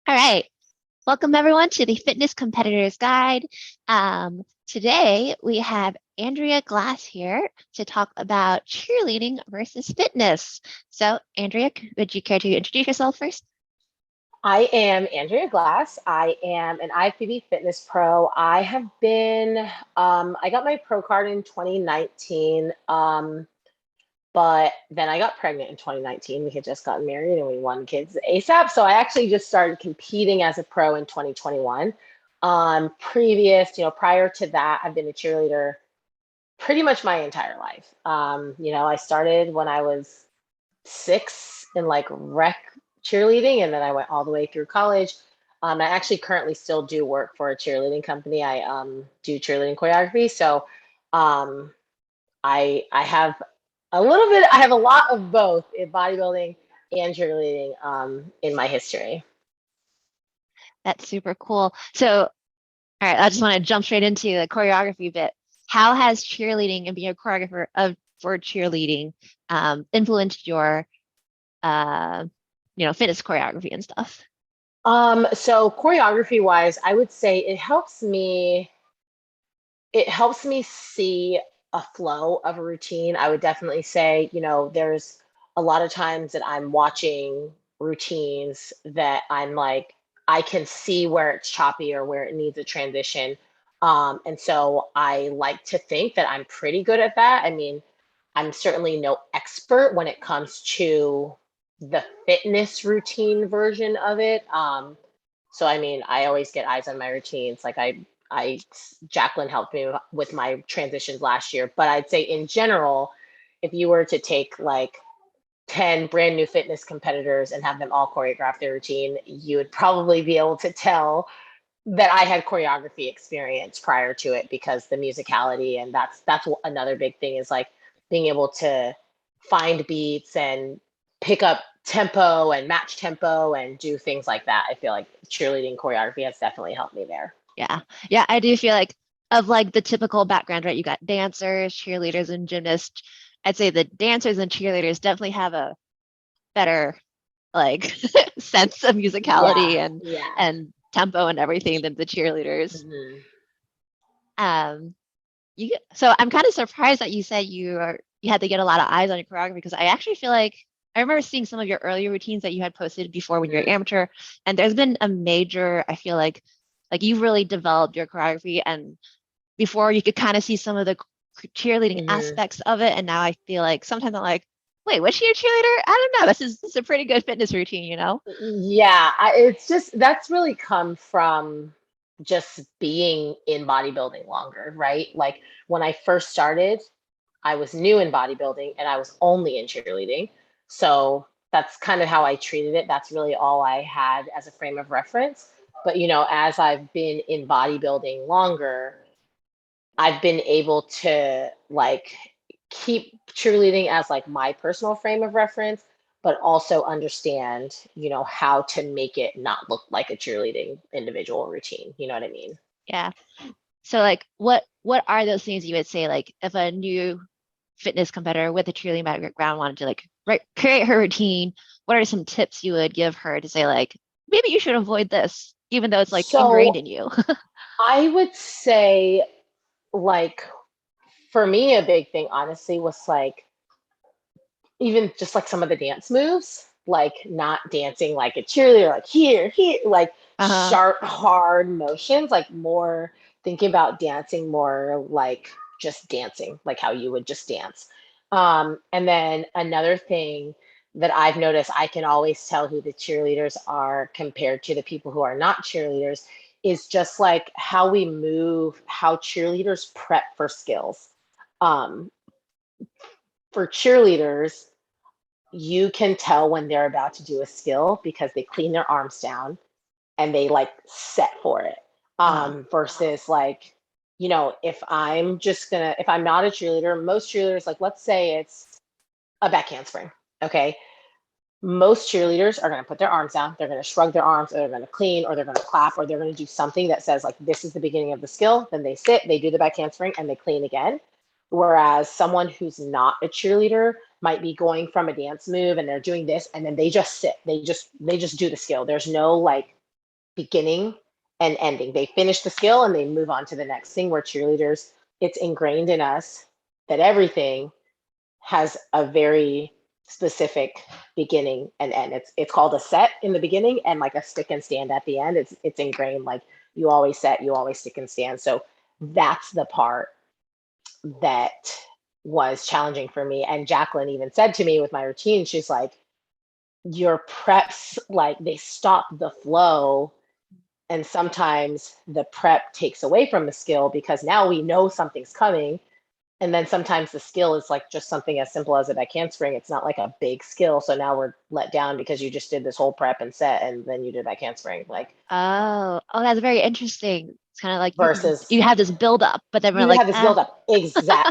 All right. Welcome everyone to the Fitness Competitors Guide. Today we have Andrea Glass here to talk about cheerleading versus fitness. So, Andrea, would you care to introduce yourself first? I am Andrea Glass. I am an IFBB fitness pro. I got my pro card in 2019, but then I got pregnant in 2019. We had just gotten married and we won kids ASAP. So I actually just started competing as a pro in 2021. Prior to that, I've been a cheerleader pretty much my entire life. I started when I was six in like rec cheerleading, and then I went all the way through college. I actually currently still do work for a cheerleading company. I do cheerleading choreography, so um, I have a little bit. I have a lot of both in bodybuilding and cheerleading in my history. That's super cool. So, all right, I just want to jump straight into the choreography bit. How has cheerleading and being a choreographer for cheerleading influenced your uh, fitness choreography and stuff? So choreography wise, I would say it helps me see a flow of a routine. I would definitely say, there's a lot of times that I'm watching routines that I'm like, I can see where it's choppy or where it needs a transition. And so I like to think that I'm pretty good at that. I mean, I'm certainly no expert when it comes to the fitness routine version of it. So I mean, I always get eyes on my routines. I Jacqueline helped me with my transitions last year, but I'd say in general, if you were to take like 10 brand new fitness competitors and have them all choreograph their routine, you would probably be able to tell that I had choreography experience prior to it because the musicality, and that's another big thing is like being able to find beats and pick up tempo and match tempo and do things like that. I feel like cheerleading choreography has definitely helped me there. Yeah. Yeah, I do feel like of like the typical background, right? You got dancers, cheerleaders, and gymnasts. I'd say the dancers and cheerleaders definitely have a better like sense of musicality Yeah, and yeah. and tempo and everything than the cheerleaders. Hmm. Um, so I'm kind of surprised that you said you had to get a lot of eyes on your choreography because I actually feel like I remember seeing some of your earlier routines that you had posted before when you were Hmm. amateur, and there's been a major, I feel like you've really developed your choreography and before you could kind of see some of the cheerleading Hmm. aspects of it. And now I feel like sometimes I'm like, wait, was she a cheerleader? I don't know. This is a pretty good fitness routine, you know? Yeah, it's just that's really come from just being in bodybuilding longer, right? Like when I first started, I was new in bodybuilding and I was only in cheerleading. So that's kind of how I treated it. That's really all I had as a frame of reference. But as I've been in bodybuilding longer, I've been able to like keep cheerleading as like my personal frame of reference, but also understand, how to make it not look like a cheerleading individual routine. You know what I mean? Yeah. So like what are those things you would say like if a new fitness competitor with a cheerleading background wanted to like create her routine, what are some tips you would give her to say like maybe you should avoid this, even though it's like ingrained So in you? I would say, like, for me, a big thing, honestly, was like even just like some of the dance moves, like not dancing like a cheerleader, like here, like Uh-huh. sharp, hard motions, like more thinking about dancing more like just dancing, like how you would just dance. And then another thing that I've noticed, I can always tell who the cheerleaders are compared to the people who are not cheerleaders, is just like how we move, how cheerleaders prep for skills. Um, for cheerleaders, you can tell when they're about to do a skill because they clean their arms down and they like set for it. Uh-huh. Versus like, if I'm not a cheerleader, most cheerleaders, like let's say it's a back handspring, okay? Most cheerleaders are going to put their arms down, they're going to shrug their arms, or they're going to clean, or they're going to clap, or they're going to do something that says like this is the beginning of the skill. Then they sit, they do the back handspring, and they clean again. Whereas someone who's not a cheerleader might be going from a dance move and they're doing this, and then they just sit, they just do the skill. There's no like beginning and ending. They finish the skill and they move on to the next thing. Where cheerleaders, it's ingrained in us that everything has a very specific beginning and end. It's called a set in the beginning and like a stick and stand at the end. It's ingrained, like you always set, you always stick and stand. So that's the part that was challenging for me. And Jacqueline even said to me with my routine, she's like, your preps, like they stop the flow. And sometimes the prep takes away from the skill because now we know something's coming. And then sometimes the skill is like just something as simple as a back handspring. It's not like a big skill. So now we're let down because you just did this whole prep and set and then you did back handspring. Like Oh, that's very interesting. It's kind of like you versus have this build up, but then we're you like, have this build up.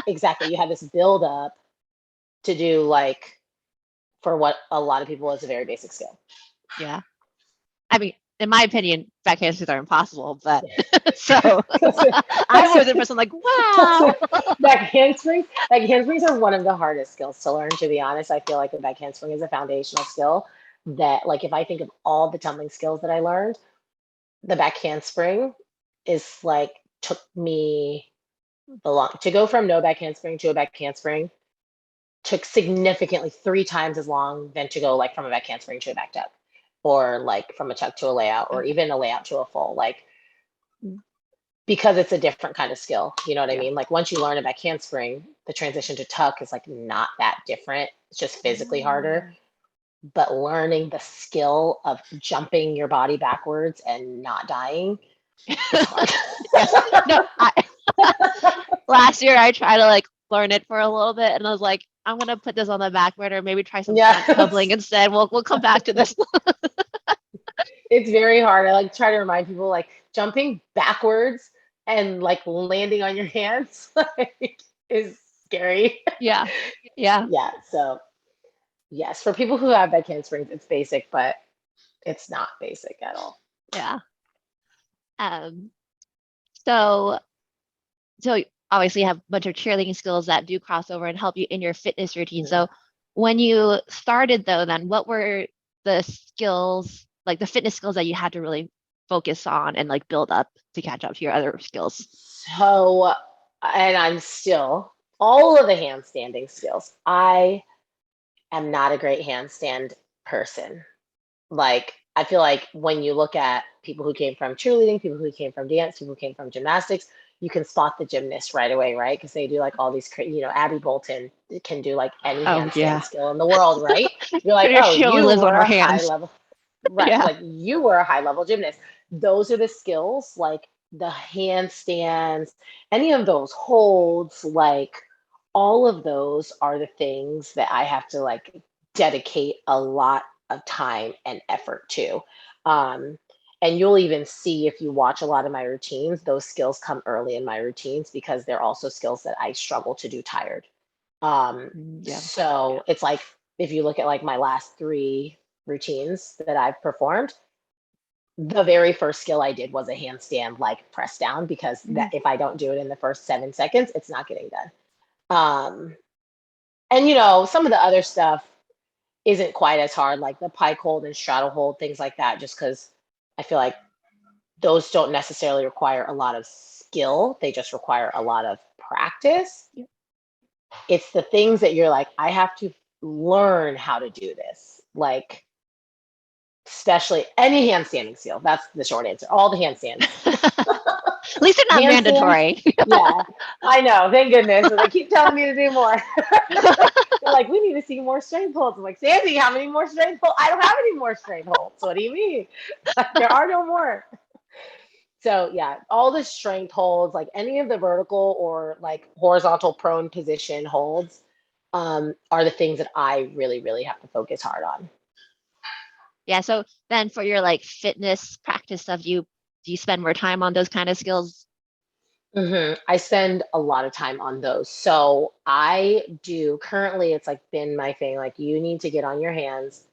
Exactly. You have this build up to do like for what a lot of people is a very basic skill. yeah. I mean, in my opinion, back handstands are impossible, but so I'm always the person like, wow. Back handsprings are one of the hardest skills to learn, to be honest. I feel like a back handspring is a foundational skill that, like, if I think of all the tumbling skills that I learned, the back handspring is like took me the long to go from no back handspring to a back handspring took significantly 3 times as long than to go like from a back handspring to a back tuck, or like from a tuck to a layout, or Okay. even a layout to a full. Like, because it's a different kind of skill. You know what I Yeah. mean? Like once you learn a back handspring, the transition to tuck is like not that different. It's just physically harder. But learning the skill of jumping your body backwards and not dying is hard. Yeah. No, last year I tried to like learn it for a little bit and I was like, I'm gonna put this on the back burner, maybe try some front tumbling Yes. instead. We'll come back to this. It's very hard. I like try to remind people like jumping backwards and like landing on your hands like is scary. Yeah. Yeah. Yeah. So yes, for people who have back handsprings, it's basic, but it's not basic at all. Yeah. Um, so so obviously you have a bunch of cheerleading skills that do cross over and help you in your fitness routine. Mhm. So when you started though, then what were the skills, like the fitness skills that you had to really focus on and like build up to catch up to your other skills? So, and I'm still all of the handstanding skills. I am not a great handstand person. Like, I feel like when you look at people who came from cheerleading, people who came from dance, people who came from gymnastics, you can spot the gymnast right away, right? Because they do like all these, Abby Bolton can do like any Oh handstand yeah. skill in the world, right? You're like, oh, She only you lives on were her a high hands. level, right? Yeah. Like you were a high level gymnast. Those are the skills, like the handstands, any of those holds, like all of those are the things that I have to like dedicate a lot of time and effort to. Um, and you'll even see if you watch a lot of my routines, those skills come early in my routines because they're also skills that I struggle to do tired. Yeah. So it's like if you look at like my last 3 routines that I've performed, the very first skill I did was a handstand like press down, because that Mhm. if I don't do it in the first 7 seconds, it's not getting done. Um, and some of the other stuff isn't quite as hard, like the pike hold and straddle hold, things like that, just because I feel like those don't necessarily require a lot of skill. They just require a lot of practice. Yeah. It's the things that you're like, I have to learn how to do this. Like, especially any handstanding skill. That's the short answer. All the handstands. At least they're not Handstands. mandatory. Yeah, I know. Thank goodness. They keep telling me to do more. They're like, we need to see more strength holds. I'm like, Sandy, how many more strength holds? I don't have any more strength holds. What do you mean? There are no more. So yeah, all the strength holds, like any of the vertical or like horizontal prone position holds, are the things that I really, really have to focus hard on. Yeah. So then for your like fitness practice stuff, do you spend more time on those kind of skills? I spend a lot of time on those. So I do currently, it's like been my thing. Like, you need to get on your hands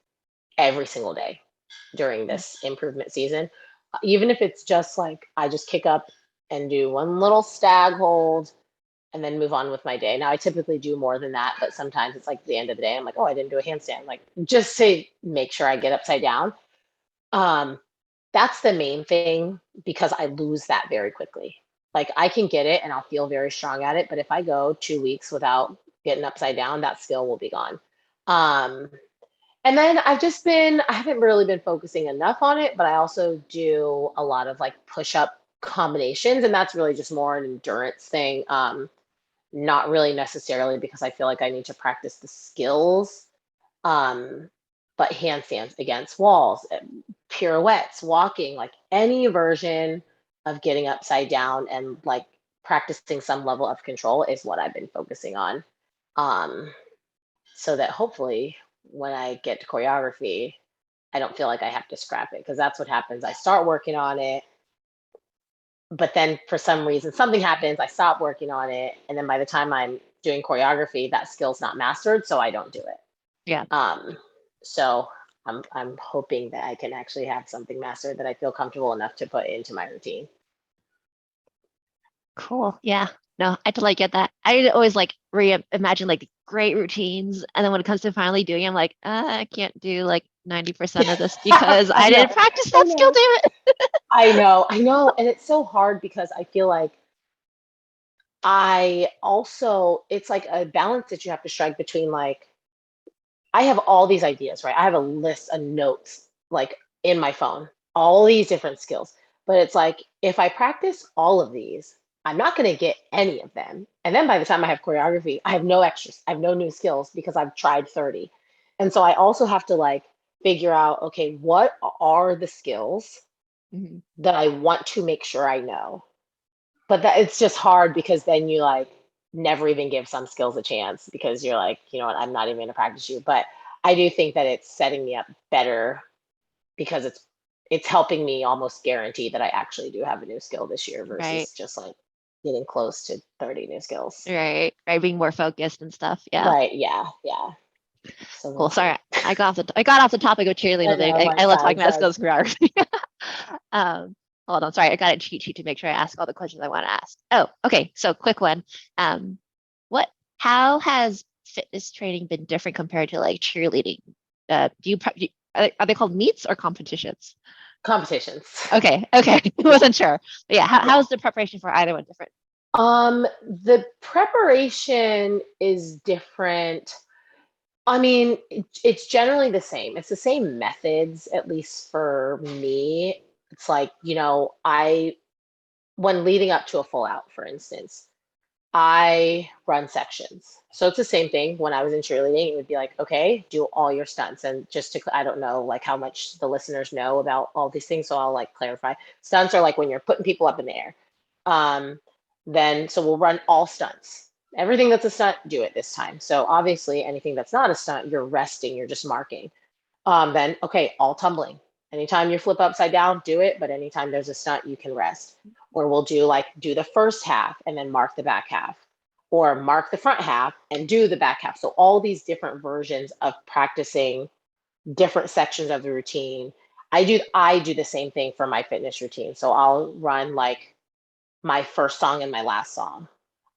every single day during Mm. this improvement season. Even if it's just like I just kick up and do one little stag hold and then move on with my day. Now, I typically do more than that, but sometimes it's like the end of the day. I'm like, oh, I didn't do a handstand, like just to make sure I get upside down. Um, that's the main thing because I lose that very quickly. Like I can get it and I'll feel very strong at it, but if I go 2 weeks without getting upside down, that skill will be gone. Um, and then I haven't really been focusing enough on it, but I also do a lot of like push up combinations, and that's really just more an endurance thing. Not really necessarily because I feel like I need to practice the skills, um, but handstands against walls, pirouettes, walking, like any version of getting upside down and like practicing some level of control is what I've been focusing on. Um, so that hopefully when I get to choreography, I don't feel like I have to scrap it because that's what happens. I start working on it, but then for some reason something happens, I stop working on it, and then by the time I'm doing choreography, that skill's not mastered, so I don't do it. Yeah. So I'm hoping that I can actually have something mastered that I feel comfortable enough to put into my routine. Cool. Yeah. No, I totally get that. I always like reimagine like great routines. And then when it comes to finally doing it, I'm like, I can't do like 90% of this because I I know, didn't practice I that skill, know, damn it. I know, and it's so hard because I feel like I also it's like a balance that you have to strike between like I have all these ideas, right? I have a list of notes like in my phone, all these different skills. But it's like if I practice all of these, I'm not going to get any of them. And then by the time I have choreography, I have no extras. I have no new skills because I've tried 30. And so I also have to like figure out, okay, what are the skills Mhm. that I want to make sure I know? But that it's just hard because then you like never even give some skills a chance because you're like, you know what, I'm not even gonna practice you. But I do think that it's setting me up better because it's helping me almost guarantee that I actually do have a new skill this year Right. versus just like getting close to 30 new skills. Right. Right. Being more focused and stuff. Yeah. Right. Yeah. Yeah. So we'll Cool. Sorry. see. I got off the topic of cheerleading. I Today. know, I like love talking about sidetracked. skills choreography. um, hold on. Sorry. I got a cheat sheet to make sure I ask all the questions I want to ask. Oh, okay. So quick one. Um, what, how has fitness training been different compared to like cheerleading? Are they called meets or competitions? Competitions. Okay. Okay. I Yeah. wasn't sure. But yeah. How Yeah. is the preparation for either one different? The preparation is different. I mean, it's generally the same. It's the same methods, at least for me. It's like, when leading up to a full out, for instance, I run sections. So it's the same thing. When I was in cheerleading, it would be like, okay, do all your stunts. And just to, I don't know like how much the listeners know about all these things. So I'll like clarify. Stunts are like when you're putting people up in the air. Um, so we'll run all stunts. Everything that's a stunt, do it this time. So obviously anything that's not a stunt, you're resting, you're just marking. Then okay, all tumbling. Anytime you flip upside down, do it. But anytime there's a stunt, you can rest. Or we'll do the first half and then mark the back half, or mark the front half and do the back half. So all these different versions of practicing different sections of the routine. I do the same thing for my fitness routine. So I'll run like my first song and my last song,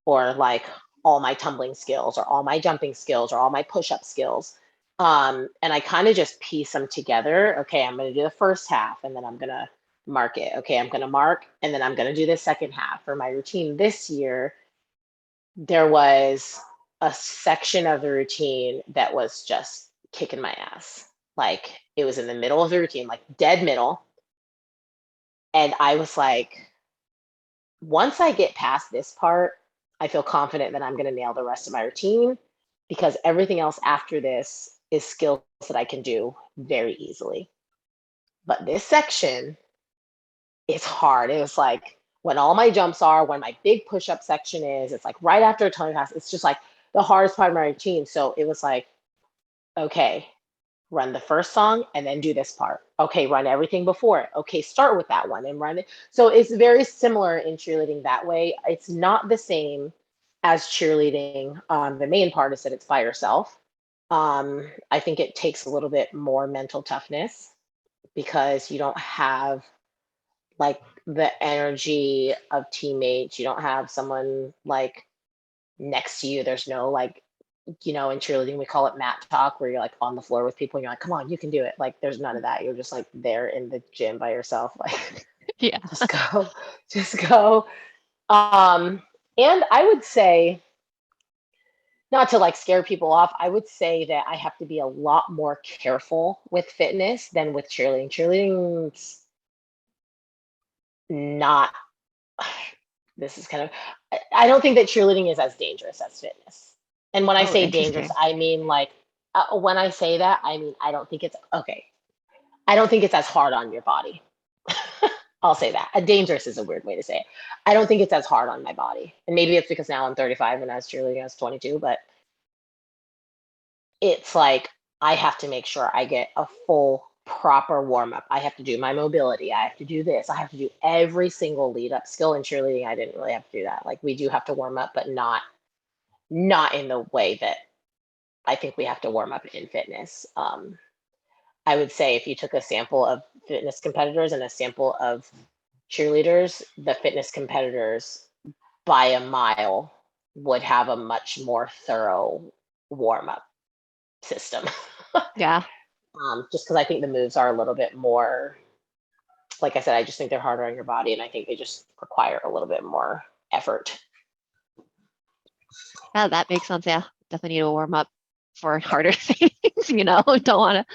or like all my tumbling skills, or all my jumping skills, or all my push-up skills. And I kind of just piece them together. Okay, I'm going to do the first half and then I'm going to mark it. Okay, I'm going to mark and then I'm going to do the second half. For my routine this year, there was a section of the routine that was just kicking my ass. Like it was in the middle of the routine, like dead middle. And I was like, once I get past this part, I feel confident that I'm going to nail the rest of my routine because everything else after this is skills that I can do very easily. But this section is hard. It was like when all my jumps are, when my big push up section is, it's like right after a tongue pass. It's just like the hardest part of my routine. So it was like, okay, run the first song and then do this part. Okay, run everything before it. Okay, start with that one and run it. So it's very similar in cheerleading that way. It's not the same as cheerleading. The main part is that it's by yourself. I think it takes a little bit more mental toughness because you don't have like the energy of teammates. You don't have someone like next to you. There's no like in cheerleading, we call it mat talk, where you're like on the floor with people and you're like, come on, you can do it. Like, there's none of that. You're just like there in the gym by yourself. Like, Yeah. just go, just go. Um, and I would say, not to like scare people off, I would say that I have to be a lot more careful with fitness than with cheerleading. Cheerleading's not, this is kind of, I don't think that cheerleading is as dangerous as fitness. And when I Oh, say dangerous, interesting. I mean like, when I say that, I mean, I don't think it's okay. I don't think it's as hard on your body. I'll say that. Dangerous is a weird way to say it. I don't think it's as hard on my body. And maybe it's because now I'm 35 and I was cheerleading, I was 22, but it's like I have to make sure I get a full proper warm up. I have to do my mobility. I have to do this. I have to do every single lead up skill. In cheerleading, I didn't really have to do that. Like, we do have to warm up, but not in the way that I think we have to warm up in fitness. I would say if you took a sample of fitness competitors and a sample of cheerleaders, the fitness competitors by a mile would have a much more thorough warm up system. Yeah. Just because I think the moves are a little bit more, like I said, I just think they're harder on your body, and I think they just require a little bit more effort. Yeah, that makes sense. Yeah. Definitely need to warm up for harder things, don't want to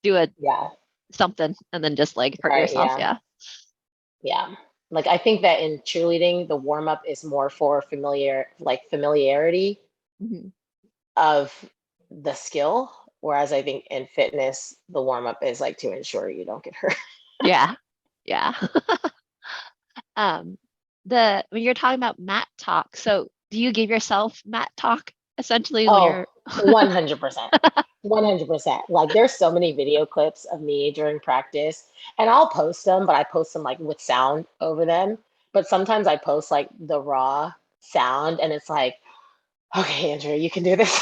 do a Yeah. something and then just like hurt Right. yourself. Yeah. Yeah. Yeah. Like, I think that in cheerleading, the warm up is more for familiarity Mhm. of the skill. Whereas I think in fitness, the warm up is like to ensure you don't get hurt. Yeah. Yeah. Um, when you're talking about mat talk, so do you give yourself mat talk essentially when Oh, you're 100%. 100%. Like, there's so many video clips of me during practice, and I'll post them, but I post them like with sound over them. But sometimes I post like the raw sound, and it's like, okay, Andrea, you can do this.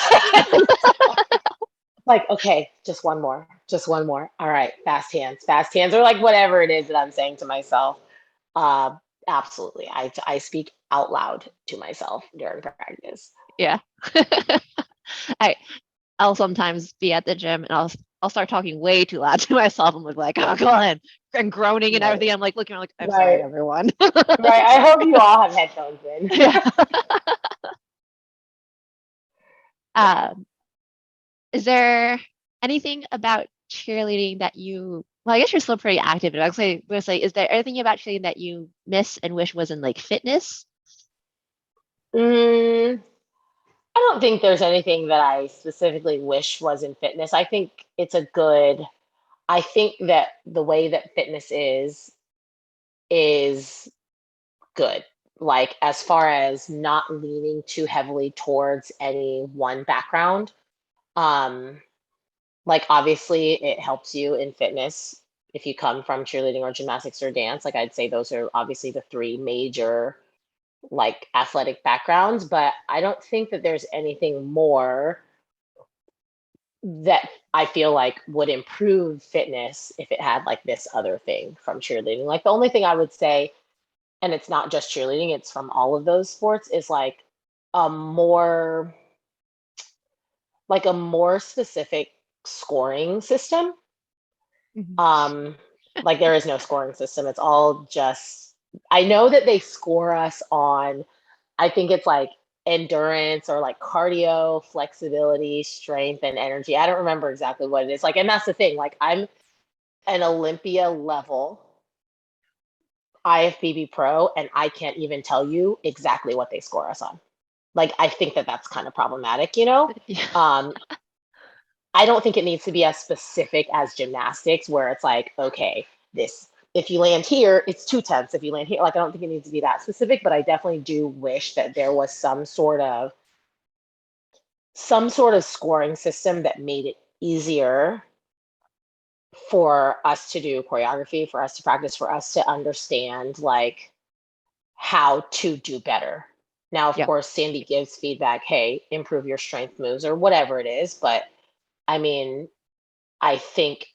Like, okay, just one more, just one more. All right, fast hands, or like whatever it is that I'm saying to myself. Uh, Absolutely. I speak out loud to myself during practice. yeah. I I'll sometimes be at the gym and I'll start talking way too loud to myself and look like, oh, go ahead, and groaning and Right, everything. I'm like looking around like, I'm sorry, right, everyone. right. I hope you all have headphones in. Yeah. Yeah. Um, is there anything about cheerleading that well, I guess you're still pretty active. But I was like, is there anything about cheerleading that you miss and wish was in like fitness? Mm, I don't think there's anything that I specifically wish was in fitness. I think that the way that fitness is good. Like, as far as not leaning too heavily towards any one background. Um, like, obviously it helps you in fitness if you come from cheerleading or gymnastics or dance. Like, I'd say those are obviously the three major like athletic backgrounds, but I don't think that there's anything more that I feel like would improve fitness if it had like this other thing from cheerleading. Like, the only thing I would say, and it's not just cheerleading, it's from all of those sports, is like a more a more specific scoring system. Mhm. Um, like, there is no scoring system. It's all just, I know that they score us on, I think it's like endurance or like cardio, flexibility, strength, and energy. I don't remember exactly what it is. Like, and that's the thing. Like, I'm an Olympia level IFBB pro, and I can't even tell you exactly what they score us on. Like, I think that that's kind of problematic, you know? Yeah. Um, I don't think it needs to be as specific as gymnastics, where it's like, okay, this, if you land here, it's 2/10. If you land here, like, I don't think it needs to be that specific, but I definitely do wish that there was some sort of scoring system that made it easier for us to do choreography, for us to practice, for us to understand like how to do better. Now, of Yep. course, Sandy gives feedback, hey, improve your strength moves or whatever it is, but I mean, I think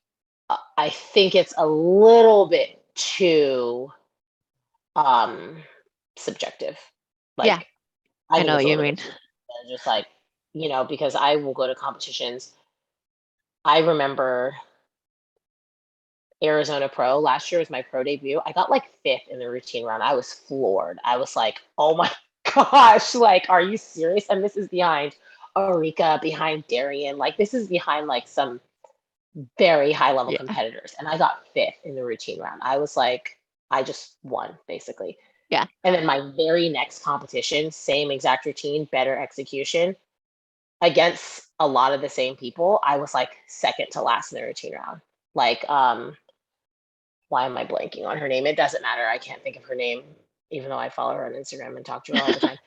I think it's a little bit too um subjective. Yeah. Like, I I think know it's what a you little mean. bit too just like, because I will go to competitions. I remember Arizona Pro last year was my pro debut. I got like fifth in the routine round. I was floored. I was like, oh my gosh, like, are you serious? And this is behind Arika, behind Darian. Like, this is behind like some very high level Yeah. competitors. And I got fifth in the routine round. I was like, I just won basically. Yeah. And then my very next competition, same exact routine, better execution against a lot of the same people. I was like second to last in the routine round. Like, why am I blanking on her name? It doesn't matter. I can't think of her name, even though I follow her on Instagram and talk to her all the time.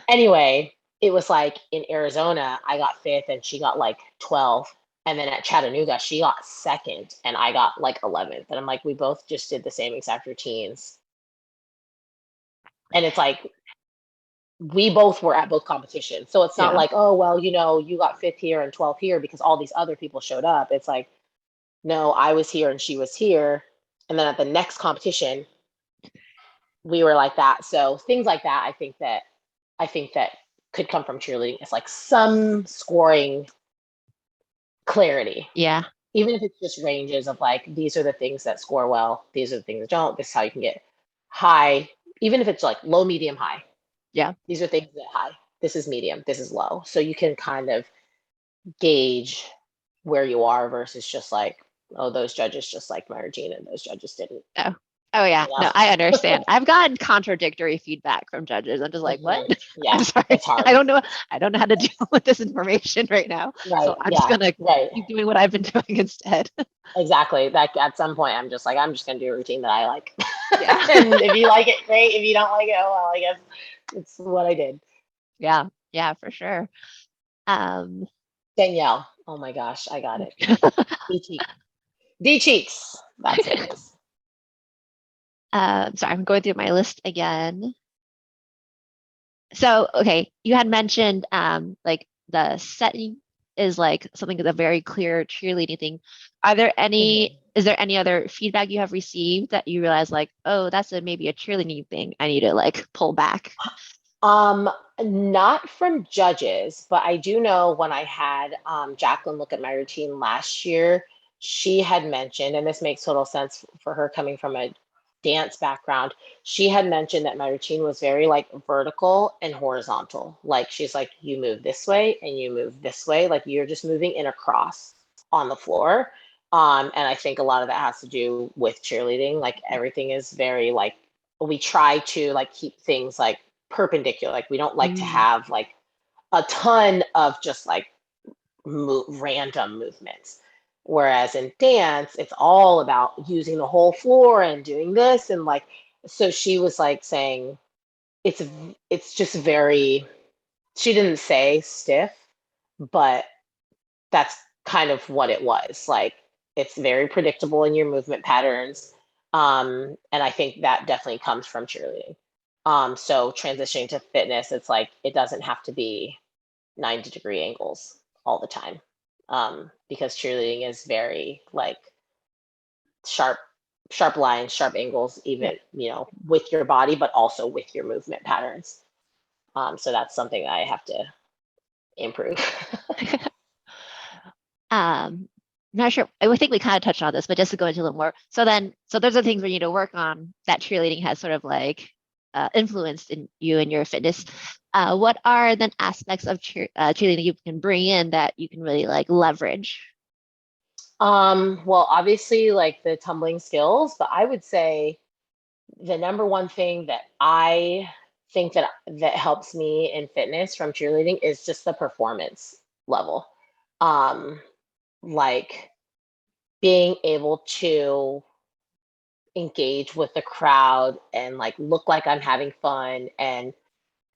Anyway, it was like in Arizona, I got fifth and she got like 12. And then at Chattanooga, she got second and I got like 11th. And I'm like, we both just did the same exact routines. And it's like, we both were at both competitions. So it's not Yeah. like, oh, well, you got fifth here and 12th here because all these other people showed up. It's like, no, I was here and she was here. And then at the next competition, we were like that. So things like that, I think that could come from cheerleading. It's like some scoring clarity, Yeah. even if it's just ranges of like these are the things that score well, these are the things that don't. This is how you can get high, even if it's like low, medium, high. Yeah. These are things that high. This is medium. This is low. So you can kind of gauge where you are versus just like, oh, those judges just liked my routine and those judges didn't. Oh. Oh yeah. You know? No, I understand. I've gotten contradictory feedback from judges. I'm just like, what? I'm Yeah, sorry. it's hard. I don't know. I don't know how to deal with this information right now. Right. So I'm just Yeah. gonna Right. keep doing what I've been doing instead. Exactly. Like at some point, I'm just gonna do a routine that I like, Yeah. and if you like it, great. If you don't like it, oh well. I guess it's what I did. Yeah. Yeah, for sure. Um, Danielle. Oh my gosh, I got it. D cheeks. D cheeks. That's what it is. sorry, I'm going through my list again. So, okay, you had mentioned like the setting is like something that's a very clear cheerleading thing. Mhm. Is there any other feedback you have received that you realize like, oh, that's maybe a cheerleading thing. I need to like pull back. Um, Not from judges, but I do know when I had Jacqueline look at my routine last year, she had mentioned, and this makes total sense for her coming from a dance background. She had mentioned that my routine was very like vertical and horizontal. Like she's like, you move this way and you move this way, like you're just moving in a cross on the floor. And I think a lot of that has to do with cheerleading. Like everything is very like we try to like keep things like perpendicular. Like we don't like to Mm, have like a ton of just like random movements. Whereas in dance, it's all about using the whole floor and doing this and like. So she was like saying it's it's just very. She didn't say stiff, but that's kind of what it was. Like it's very predictable in your movement patterns. And I think that definitely comes from cheerleading. So transitioning to fitness, it's like it doesn't have to be 90-degree angles all the time. Because cheerleading is very like sharp, sharp lines, sharp angles, yeah. even, with your body, but also with your movement patterns. So that's something that I have to improve. I'm not sure. I would think we kind of touched on this, but just to go into a little more. So those are things we need to work on that cheerleading has sort of like influenced in you and your fitness. What are then aspects of cheerleading you can bring in that you can really like leverage? Well, obviously, like the tumbling skills, but I would say the number one thing that I think that helps me in fitness from cheerleading is just the performance level. Um, like being able to engage with the crowd and like look like I'm having fun and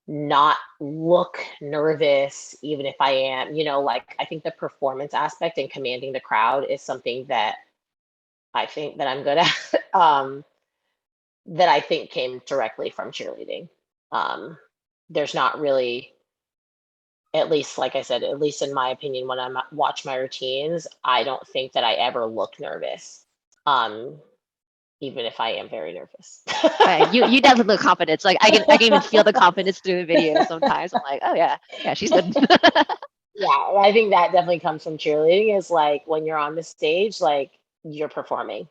not look nervous even if I am, like I think the performance aspect and commanding the crowd is something that I think that I'm good at. That I think came directly from cheerleading. Um, there's not really, at least like I said, at least in my opinion, when I watch my routines, I don't think that I ever look nervous, um, even if I am very nervous. You definitely look confident. Like I can even feel the confidence through the video sometimes. I'm like, oh yeah, yeah, she's good. Yeah, I think that definitely comes from cheerleading is like when you're on the stage, like you're performing.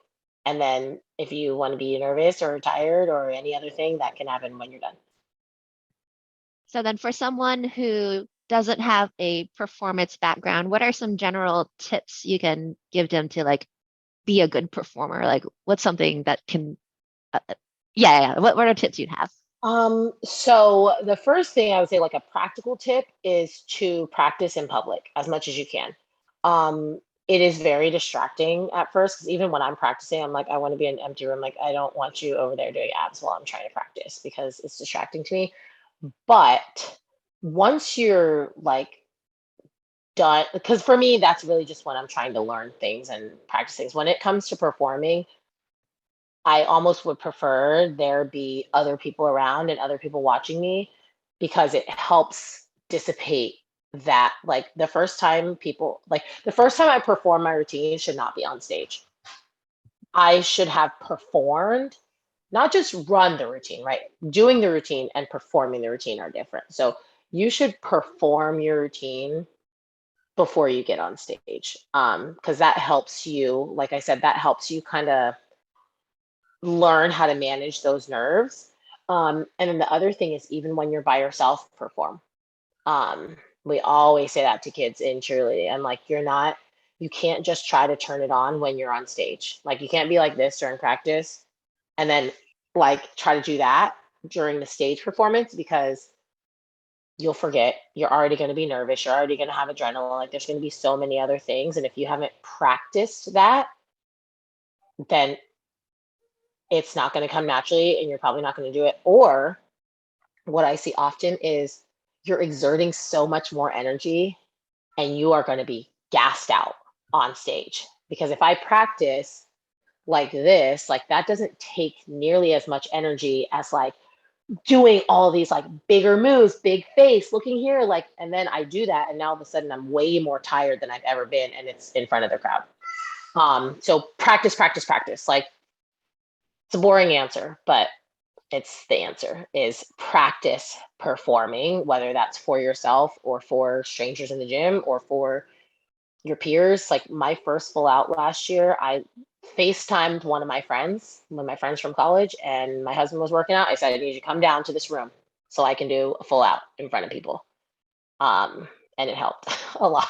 And then if you want to be nervous or tired or any other thing, that can happen when you're done. So then for someone who doesn't have a performance background, what are some general tips you can give them to like be a good performer? Like what's something that can yeah. What are tips you'd have? So the first thing I would say, like a practical tip, is to practice in public as much as you can. It is very distracting at first because even when I'm practicing, I'm like, I want to be in an empty room. Like, I don't want you over there doing abs while I'm trying to practice because it's distracting to me. But once you're like done, because for me, that's really just when I'm trying to learn things and practice things. When it comes to performing, I almost would prefer there be other people around and other people watching me because it helps dissipate that. Like the first time I perform my routine should not be on stage. I should have performed, not just run the routine, right? Doing the routine and performing the routine are different. So you should perform your routine before you get on stage. Because that helps you, like I said, that helps you kind of learn how to manage those nerves. And then the other thing is even when you're by yourself, perform. Um, we always say that to kids in cheerleading. I'm like, you can't just try to turn it on when you're on stage. Like you can't be like this during practice and then like try to do that during the stage performance because you'll forget. You're already going to be nervous. You're already going to have adrenaline. Like there's going to be so many other things. And if you haven't practiced that, then it's not going to come naturally and you're probably not going to do it. Or what I see often is you're exerting so much more energy and you are going to be gassed out on stage. Because if I practice like this, like that doesn't take nearly as much energy as like doing all these like bigger moves, big face, looking here, like, and then I do that, and now all of a sudden I'm way more tired than I've ever been, and it's in front of the crowd. So practice, practice, practice. Like it's a boring answer, but it's the answer is practice performing, whether that's for yourself or for strangers in the gym or for your peers. Like my first full out last year, I FaceTimed one of my friends from college, and my husband was working out. I said, I need you to come down to this room so I can do a full out in front of people. And it helped a lot.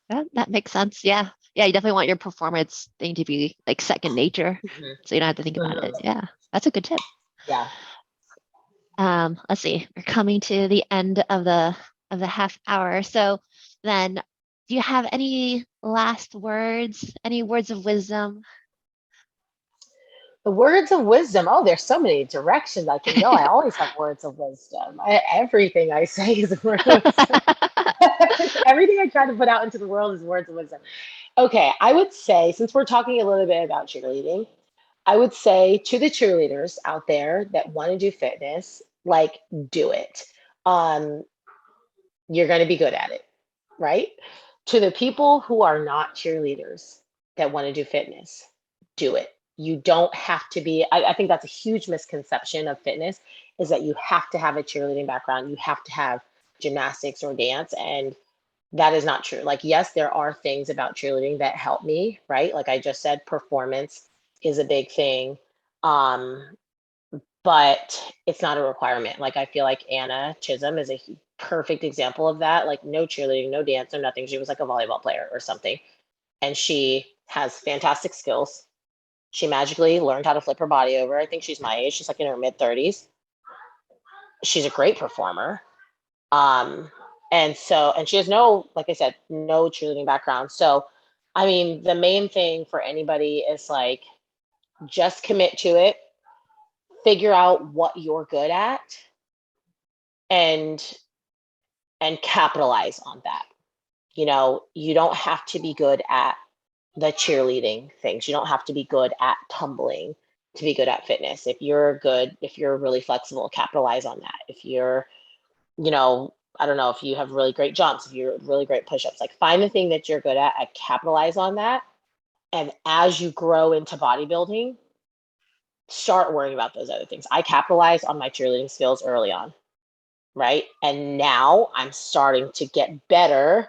That makes sense. Yeah. Yeah, you definitely want your performance thing to be like second nature. Mhm. So you don't have to think about it. Mhm. Yeah. That's a good tip. Yeah. Let's see. We're coming to the end of the half hour. So then do you have any last words, any words of wisdom? The words of wisdom. Oh, there's so many directions I can go. I always have words of wisdom. Everything I say is a word of wisdom. Everything I try to put out into the world is words of wisdom. Okay, I would say, since we're talking a little bit about cheerleading, I would say to the cheerleaders out there that want to do fitness, like do it. Um, you're going to be good at it, right? To the people who are not cheerleaders that want to do fitness, do it. You don't have to be, I think that's a huge misconception of fitness is that you have to have a cheerleading background. You have to have gymnastics or dance. And that is not true. Like, yes, there are things about cheerleading that help me, right? Like I just said, performance is a big thing. Um, but it's not a requirement. Like I feel like Anna Chisholm is a perfect example of that. Like no cheerleading, no dance, no nothing. She was like a volleyball player or something. And she has fantastic skills. She magically learned how to flip her body over. I think she's my age. She's like in her mid 30s. She's a great performer. Um, and she has no, like I said, no cheerleading background. So, I mean, the main thing for anybody is like just commit to it, figure out what you're good at, and capitalize on that. You know, you don't have to be good at the cheerleading things. You don't have to be good at tumbling to be good at fitness. If you're really flexible, capitalize on that. If you're, you know, I don't know, if you have really great jumps, if you're really great push-ups, like find the thing that you're good at and capitalize on that. And as you grow into bodybuilding, start worrying about those other things. I capitalized on my cheerleading skills early on. right? And now I'm starting to get better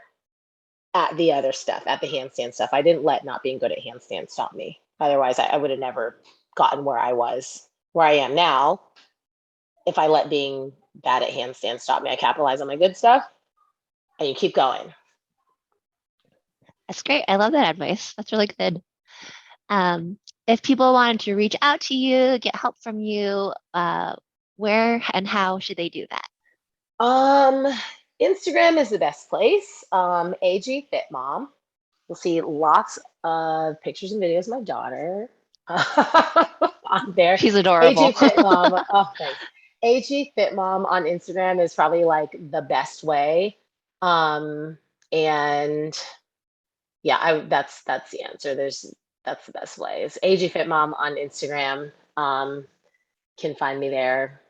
at the other stuff, at the handstand stuff. I didn't let not being good at handstand stop me. Otherwise, I would have never gotten where I am now. If I let being bad at handstand stop me, I capitalize on my good stuff and you keep going. That's great. I love that advice. That's really good. If people wanted to reach out to you, get help from you, where and how should they do that? Um, Instagram is the best place. AG Fit Mom. You'll see lots of pictures and videos of my daughter on there. She's AG adorable. Fit Mom. Oh, thanks. AG Fit Mom on Instagram is probably like the best way. Um, and yeah, that's the answer. That's the best way. It's AG Fit Mom on Instagram. Can find me there.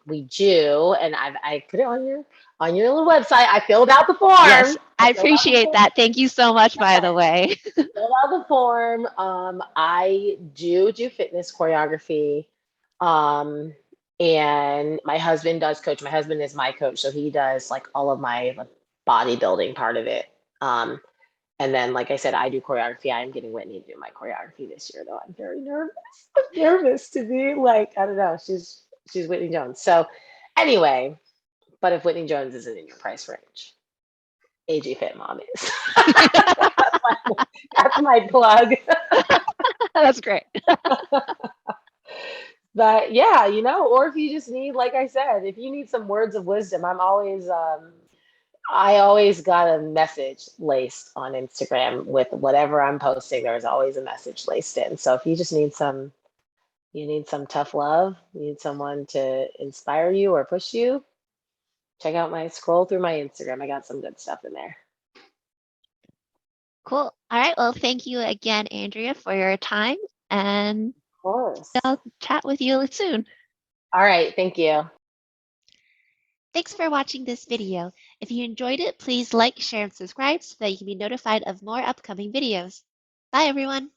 We do, and I put it on your little website. I filled out the Yes, form. I I filled out the appreciate form. that. Thank you so much, by the way. Fill out the form. I do fitness choreography, um, and my husband does coach. My husband is my coach, so he does like all of my like, bodybuilding part of it. Um, and then, like I said, I do choreography. I'm getting Whitney to do my choreography this year, though. I'm very nervous. I'm nervous to be like, I don't know. She's Whitney Jones. So anyway, but if Whitney Jones isn't in your price range, AG Fit Mom is. That's my plug. That's great. But yeah, or if you just need, like I said, if you need some words of wisdom, I always got a message laced on Instagram with whatever I'm posting. There's always a message laced in. So if you just you need some tough love, you need someone to inspire you or push you, scroll through my Instagram. I got some good stuff in there. Cool. All right. Well, thank you again, Andrea, for your time, and Of course. I'll chat with you soon. All right. Thank you. Thanks for watching this video. If you enjoyed it, please like, share, and subscribe so that you can be notified of more upcoming videos. Bye, everyone.